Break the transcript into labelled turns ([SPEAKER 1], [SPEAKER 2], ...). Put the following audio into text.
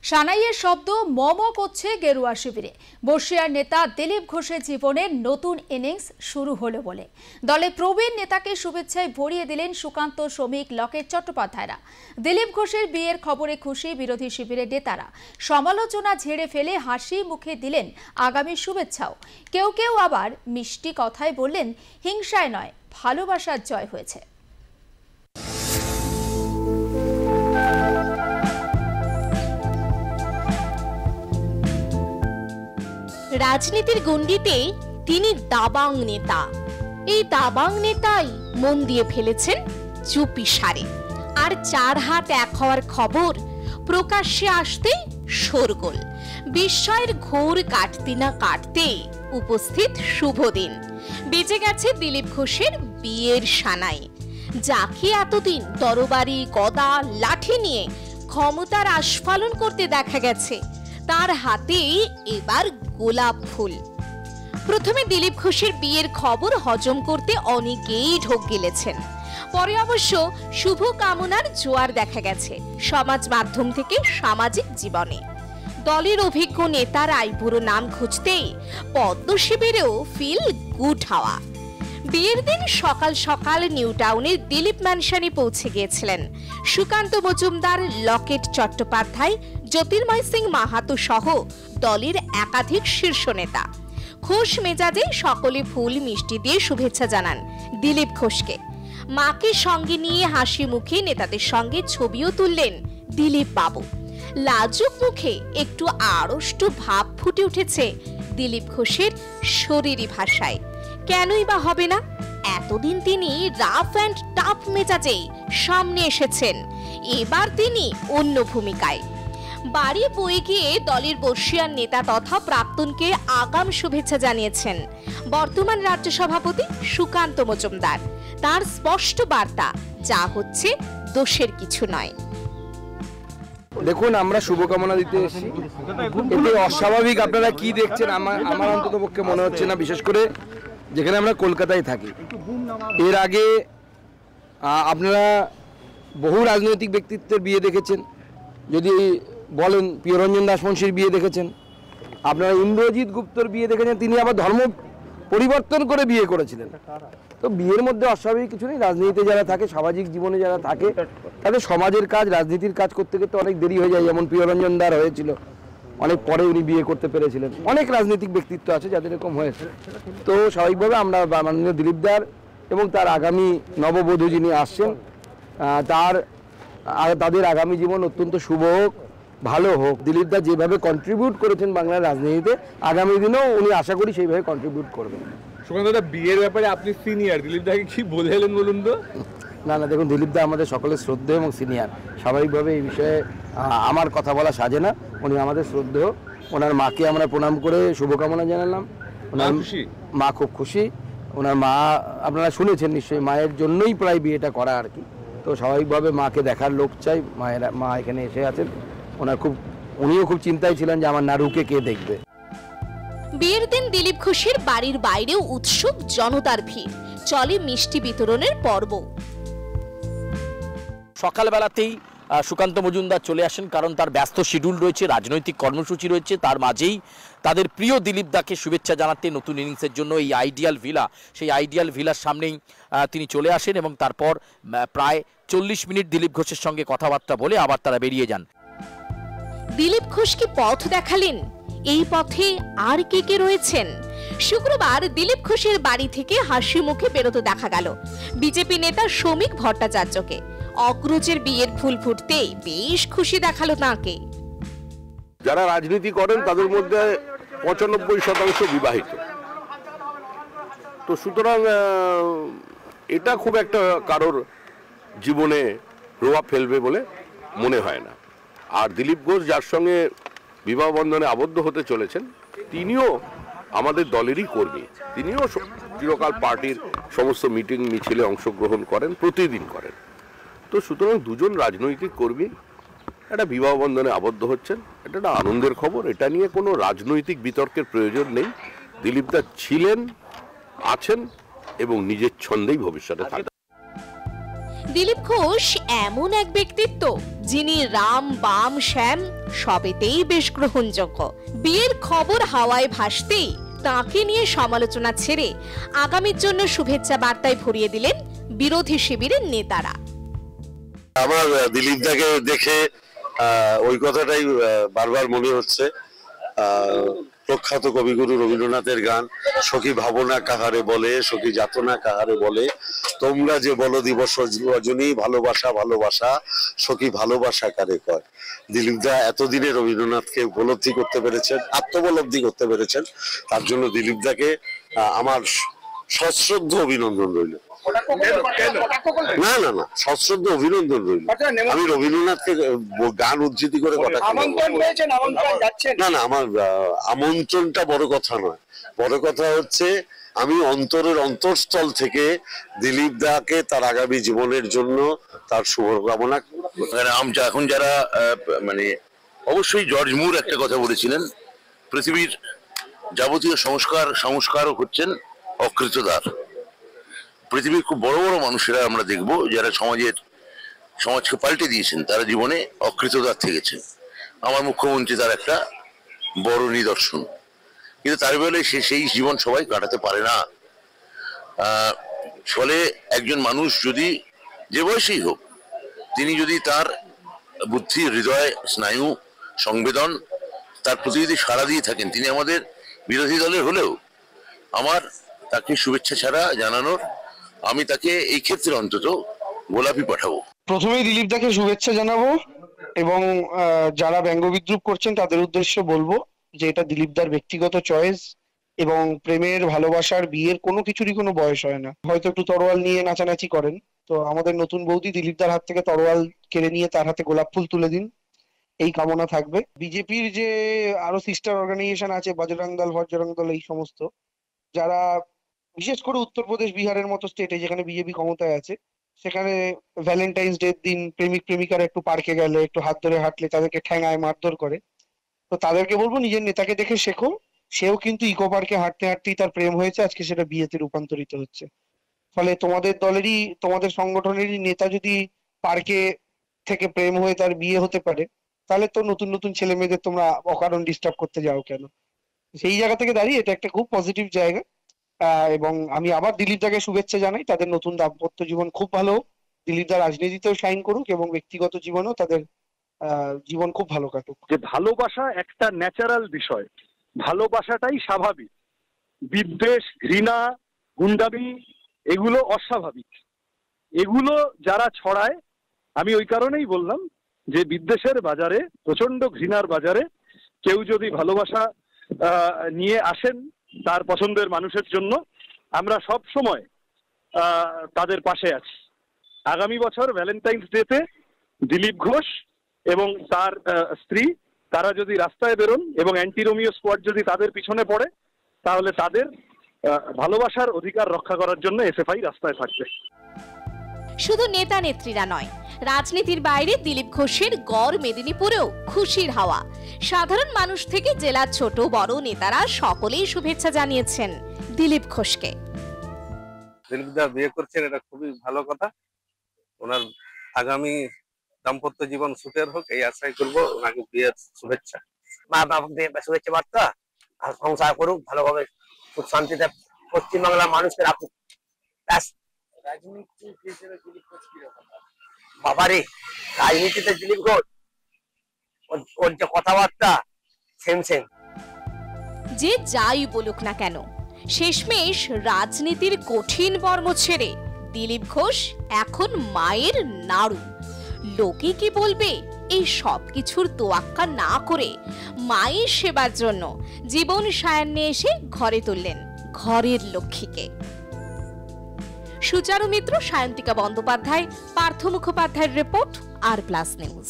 [SPEAKER 1] সানাইয়ের শব্দ মম করছে গেরুয়া শিবিরে। বর্ষিয়ার নেতা দিলীপ ঘোষের জীবনের নতুন ইনিংস শুরু হলো বলে দলে প্রবীণ নেতাকে শুভেচ্ছায় ভরিয়ে দিলেন সুকান্ত, শ্রমিক, লকেট চট্টোপাধ্যায়রা। দিলীপ ঘোষের বিয়ের খবরে খুশি বিরোধী শিবিরের নেতারা। সমালোচনা ঝেড়ে ফেলে হাসি মুখে দিলেন আগামী শুভেচ্ছাও। কেউ কেউ আবার মিষ্টি কথায় বললেন, হিংসায় নয়, ভালোবাসার জয় হয়েছে।
[SPEAKER 2] রাজনীতির গণ্ডিতে তিনি দাবাং নেতা। এই দাবাং নেতাই মন দিয়ে ফেলেছেন চুপি সারে। আর 4 হাত 1 হওয়ার খবর প্রকাশ্যে আসতেই শোরগোল। বিস্ময়ের ঘোর কাটতে না কাটতে উপস্থিত শুভ দিন। বেজে গেছে দিলীপ ঘোষের বিয়ের সানাই। যাকে এতদিন তরবারি, গদা, লাঠি নিয়ে ক্ষমতার আস্ফালন করতে দেখা গেছে, তার হাতে এবার গোলাপ ফুল। প্রথমে দিলীপ ঘোষের বিয়ের খবর হজম করতে অনেকেই ঢোক গিলেছেন। পরে অবশ্য শুভ কামনার জোয়ার দেখা গেছে সমাজ মাধ্যম থেকে সামাজিক জীবনে। দলের অভিজ্ঞ নেতারাই পুরো নাম খুঁজতেই পদ্ম শিবিরেও ফিল গুড হাওয়া। বিয়ের দিন সকাল সকাল নিউ টাউনের দিলীপ ম্যানশনে পৌঁছে গিয়েছিলেন সুকান্ত মজুমদার, লকেট চট্টোপাধ্যায়, জ্যোতির্ময় সিং মাহাতো সহ দলের একাধিক শীর্ষ নেতা। খুশ মেজাজে সকলে ফুল মিষ্টি দিয়ে শুভেচ্ছা জানান দিলীপ ঘোষকে। মাকে সঙ্গে নিয়ে হাসি মুখে নেতাদের সঙ্গে ছবিও তুললেন দিলীপ বাবু। লাজুক মুখে একটু আড়ষ্ট ভাব ফুটে উঠেছে দিলীপ ঘোষের শরীরী ভাষায়। কেনই বা হবে না? এতদিন তিনি রাফ অ্যান্ড টাফ মেজাজেই সামনে এসেছেন, এবার তিনি অন্য ভূমিকায়। বাড়ি বয়ে গিয়ে দলের বর্ষিয়ার নেতা তথা প্রাক্তনকে আগাম শুভেচ্ছা জানিয়েছেন বর্তমান রাজ্য সভাপতি সুকান্ত মজুমদার। তার স্পষ্ট বার্তা, যা হচ্ছে দোষের কিছু নয়।
[SPEAKER 3] দেখুন, আমরা শুভকামনা দিতে এসেছি। এতে অস্বাভাবিক আপনারা কি দেখছেন আমার অন্তত পক্ষে মনে হচ্ছে না, বিশেষ করে যেখানে আমরা কলকাতায় থাকি। এর আগে আপনারা বহু রাজনৈতিক ব্যক্তিত্বের বিয়ে দেখেছেন, যদি বলেন প্রিয়রঞ্জন দাসমুন্সির বিয়ে দেখেছেন, আপনারা ইন্দ্রজিৎ গুপ্তর বিয়ে দেখেছেন, তিনি আবার ধর্ম পরিবর্তন করে বিয়ে করেছিলেন। তো বিয়ের মধ্যে অস্বাভাবিক কিছু নেই। রাজনীতিতে যারা থাকে, সামাজিক জীবনে যারা থাকে, তাদের সমাজের কাজ, রাজনীতির কাজ করতে করতে অনেক দেরি হয়ে যায়। যেমন প্রিয়রঞ্জন দার হয়েছিল, অনেক পরে উনি বিয়ে করতে পেরেছিলেন। অনেক রাজনৈতিক ব্যক্তিত্ব আছে যাদের এরকম হয়েছে। তো স্বাভাবিকভাবে আমরা মাননীয় দিলীপ দার এবং তার আগামী নববধূ যিনি আসছেন, তাদের আগামী জীবন অত্যন্ত শুভ হোক, ভালো হোক। দিলীপ দা যেভাবে কন্ট্রিবিউট করেছেন বাংলার রাজনীতিতে, আগামী দিনেও উনি আশা করি সেইভাবে কন্ট্রিবিউট করবেন।
[SPEAKER 4] সুকান্ত দা, বিয়ের ব্যাপারে আপনি সিনিয়র, দিলীপ দাকে কি বললেন বলুন তো?
[SPEAKER 3] না, দেখুন, দিলীপ দা আমাদের সকলের শ্রদ্ধেয় এবং সিনিয়র। স্বাভাবিকভাবে এই বিষয়ে আমার কথা বলা সাজে না। উনি আমাদের শ্রদ্ধেয়। ওনার মাকে আমরা প্রণাম করে শুভকামনা জানালাম। ওনার মা খুব খুশি। ওনার মা আপনারা শুনেছেন নিশ্চয়ই, মায়ের জন্যই প্রায় বিয়েটা করা আর কি। তো স্বাভাবিকভাবে মাকে দেখার লোক চাই। মা এখানে এসে আছেন। উনিও খুব চিন্তায় ছিলেন যে আমার নারুকে কে দেখবে।
[SPEAKER 2] বিয়ের দিন দিলীপ ঘোষের বাড়ির বাইরেও উৎসুক জনতার ভিড়। চলে মিষ্টি বিতরণের পর্ব।
[SPEAKER 5] সকালবেলাতেই সুকান্ত মজুমদার চলে আসেন, কারণ তার ব্যস্ত শিডিউল রয়েছে, রাজনৈতিক কর্মসূচি রয়েছে। তার মাঝেই তাদের প্রিয় দিলীপ দাকে শুভেচ্ছা জানাতে নতুন ইনিংসের জন্য এই আইডিয়াল ভিলা, সেই আইডিয়াল ভিলার সামনেই তিনি চলে আসেন এবং তারপর প্রায় 40 মিনিট দিলীপ ঘোষের সঙ্গে কথাবার্তা বলে আবার তারা বেরিয়ে যান।
[SPEAKER 2] দিলীপ ঘোষ কি পথ দেখালেন? এই পথে আর কে কে রয়েছেন? শুক্রবার দিলীপ ঘোষের বাড়ি থেকে হাসি মুখে বেরোতে দেখা গেল বিজেপি নেতা শ্রমিক ভট্টাচার্যকে। অগ্রজের বিয়ের ফুল ফুটতেই বেশ খুশি দেখালো তাঁকে।
[SPEAKER 6] যারা রাজনীতি করেন তাদের মধ্যে 95% বিবাহিত। তো সুতরাং এটা খুব একটা কারোর জীবনে প্রভাব ফেলবে বলে মনে হয় না। আর দিলীপ ঘোষ যার সঙ্গে বিবাহ বন্ধনে আবদ্ধ হতে চলেছেন, তিনিও আমাদের দলেরই কর্মী। তিনিও চিরকাল পার্টির সমস্ত মিটিং মিছিলে অংশগ্রহণ করেন, প্রতিদিন করেন। তো সুতরাং দুজন রাজনৈতিক কর্মী একটা বিবাহ বন্ধনে আবদ্ধ হচ্ছেন, এটা একটা আনন্দের খবর। এটা নিয়ে কোনো রাজনৈতিক বিতর্কের প্রয়োজন নেই। দিলীপ দা ছিলেন, আছেন এবং নিজের ছন্দেই ভবিষ্যতে থাকবেন।
[SPEAKER 2] দিলীপ ঘোষ এমন এক ব্যক্তিত্ব যিনি রাম বাম শ্যাম সবেতেই বেশ গ্রহণযোগ্য। বিয়ের খবর হাওয়ায় ভাসতেই তাকে নিয়ে সমালোচনা ছেড়ে আগামীর জন্য শুভেচ্ছা বার্তায় ভরিয়ে দিলেন বিরোধী শিবিরের নেতারা।
[SPEAKER 7] আমার দিলীপ দাকে দেখে ওই কথাটাই বারবার মনে হচ্ছে, প্রখ্যাত কবিগুরু রবীন্দ্রনাথের গান, সখী ভাবনা কাহারে বলে, সখী যাতনা কাহারে বলে, তোমরা যে বলো দিবস রজনী, ভালোবাসা ভালোবাসা সখী ভালোবাসা কারে কয়। দিলীপ দা এতদিনে রবীন্দ্রনাথকে উপলব্ধি করতে পেরেছেন, আত্মোপলব্ধি করতে পেরেছেন, তার জন্য দিলীপ দাকে আমার সশ্রদ্ধ অভিনন্দন রইল। না না না, সশ্রদ্ধ অভিনন্দন রইল। আমি রবীন্দ্রনাথকে গান উদ্ধৃতি করে কথা না না, আমার আমন্ত্রণটা বড় কথা নয়, বড় কথা হচ্ছে আমি অন্তরের অন্তঃস্থল থেকে দিলীপ দাকে তার আগামী জীবনের জন্য তার শুভকামনা।
[SPEAKER 8] এখন যারা মানে অবশ্যই জর্জ মুর একটা কথা বলেছিলেন, পৃথিবীর যাবতীয় সংস্কারও হচ্ছেন অকৃতদার। পৃথিবীর খুব বড় বড় মানুষেরা আমরা দেখবো যারা সমাজকে পাল্টে দিয়েছেন, তারা জীবনে অকৃতদার থেকেছেন। আমার মুখ্যমন্ত্রী তার একটা বড় নিদর্শন, কিন্তু তার বেলায় সেই জীবন সবাই কাটাতে পারে না। ফলে একজন মানুষ যদি যে বয়সেই হোক, তিনি যদি তার বুদ্ধি, হৃদয়, স্নায়ু, সংবেদন তার প্রতি যদি সাড়া দিয়ে থাকেন, তিনি আমাদের বিরোধী দলের হলেও আমার তাকে শুভেচ্ছা ছাড়া জানানোর, আমি তাকে এই ক্ষেত্রে অন্তত গোলাপি পাঠাবো।
[SPEAKER 9] প্রথমেই দিলীপ দাকে শুভেচ্ছা জানাবো এবং যারা ব্যঙ্গ বিদ্রুপ করছেন তাদের উদ্দেশ্যে বলবো যে এটা দিলীপ দার ব্যক্তিগত চয়েস এবং প্রেমের, ভালোবাসার, বিয়ের কোনো কিছুরই কোনো বয়স হয় না। হয়তো একটু তরোয়াল নিয়ে নাচানাচি করেন, তো আমাদের নতুন বৌদি দিলীপ দার হাত থেকে তরোয়াল কেড়ে নিয়ে তার হাতে গোলাপ ফুল তুলে দিন, এই কামনা থাকবে। বিজেপির যে আরো সিস্টার অর্গানাইজেশন আছে, বজরং দল, বজরং দল, এই সমস্ত যারা বিশেষ করে উত্তরপ্রদেশ, বিহারের মতো স্টেটে যেখানে বিজেপি ক্ষমতায় আছে, সেখানে ভ্যালেন্টাইন্স ডে দিন প্রেমিক প্রেমিকারা একটু পার্কে গেলে, একটু হাত ধরে হাঁটলে তাদেরকে ঠ্যাঙায় মারধর করে। তো তাদেরকে বলবো নিজের নেতাকে দেখে শেখো। সেও কিন্তু ইকো পার্কে হাঁটতে হাঁটতেই তার প্রেম হয়েছে, আজকে সেটা বিয়েতে রূপান্তরিত হচ্ছে। ফলে তোমাদের দলেরই, তোমাদের সংগঠনেরই নেতা যদি পার্কে থেকে প্রেম হয়ে তার বিয়ে হতে পারে, তাহলে তো নতুন নতুন ছেলে মেয়েদের তোমরা অকারণ ডিস্টার্ব করতে যাও কেন? সেই জায়গা থেকে দাঁড়িয়ে এটা একটা খুব পজিটিভ জায়গা। এবং আমি আবার দিলীপ দাকে শুভেচ্ছা জানাই, তাদের নতুন দাম্পত্য জীবন খুব ভালো। দিলীপ দা রাজনীতিতেও শাইন করুক এবং ব্যক্তিগত জীবনেও তাদের জীবন খুব ভালো কাটুক।
[SPEAKER 10] যে ভালোবাসা একটা ন্যাচারাল বিষয়, ভালোবাসাটাই স্বাভাবিক। বিদ্বেষ, ঘৃণা, গুন্ডামি এগুলো অস্বাভাবিক। এগুলো যারা ছড়ায়, আমি ওই কারণেই বললাম যে বিদ্বেষের বাজারে, প্রচন্ড ঘৃণার বাজারে কেউ যদি ভালোবাসা নিয়ে আসেন তার পছন্দের মানুষের জন্য, আমরা সব সময় তাদের পাশে আছি। আগামী বছর ভ্যালেন্টাইন্স ডেতে দিলীপ ঘোষ এবং তার স্ত্রী তারা যদি রাস্তায় বেরোন এবং অ্যান্টি রোমিও স্কোয়াড যদি তাদের পিছনে পড়ে, তাহলে তাদের ভালোবাসার অধিকার রক্ষা করার জন্য এসএফআই রাস্তায় থাকবে।
[SPEAKER 2] শুধু নেতা নেত্রীরা নয়, রাজনীতির বাইরে দিলীপ ঘোষের গড় মেদিনীপুরেও খুশির হাওয়া। সাধারণ মানুষ থেকে জেলার ছোট বড় নেতারা সকলেই শুভেচ্ছা জানিয়েছেন দিলীপ ঘোষকে।
[SPEAKER 11] দিলীপ দা বিয়ে করছেন, এটা খুবই ভালো কথা। ওনার আগামী দাম্পত্য জীবন সুখের হোক, এই আশাই করবো। ওনাকে বিয়ের শুভেচ্ছা,
[SPEAKER 12] মা বাবাকে শুভেচ্ছা বার্তা, আর সংসার করুক ভালোভাবে, খুব শান্তিতে পশ্চিমবাংলার মানুষকে রাখুক। বাবারে, রাজনীতিতে দিলীপ ঘোষ, ওর যে কথাবার্তা সেম সেম।
[SPEAKER 2] যে যাই বলুক না কেন, শেষমেশ রাজনীতির কঠিন বর্ম ছেড়ে দিলীপ ঘোষ এখন মায়ের নাড়ু। লোকে কি বলবে, এই সব কিছুর তোয়াক্কা না করে মায়ের সেবার জন্য জীবন সায়ান্নে এসে ঘরে তুললেন ঘরের লক্ষ্মীকে। সুচারু মিত্র, সায়ন্তিকা বন্দ্যোপাধ্যায়, পার্থ মুখোপাধ্যায়ের রিপোর্ট, আর প্লাস নিউজ।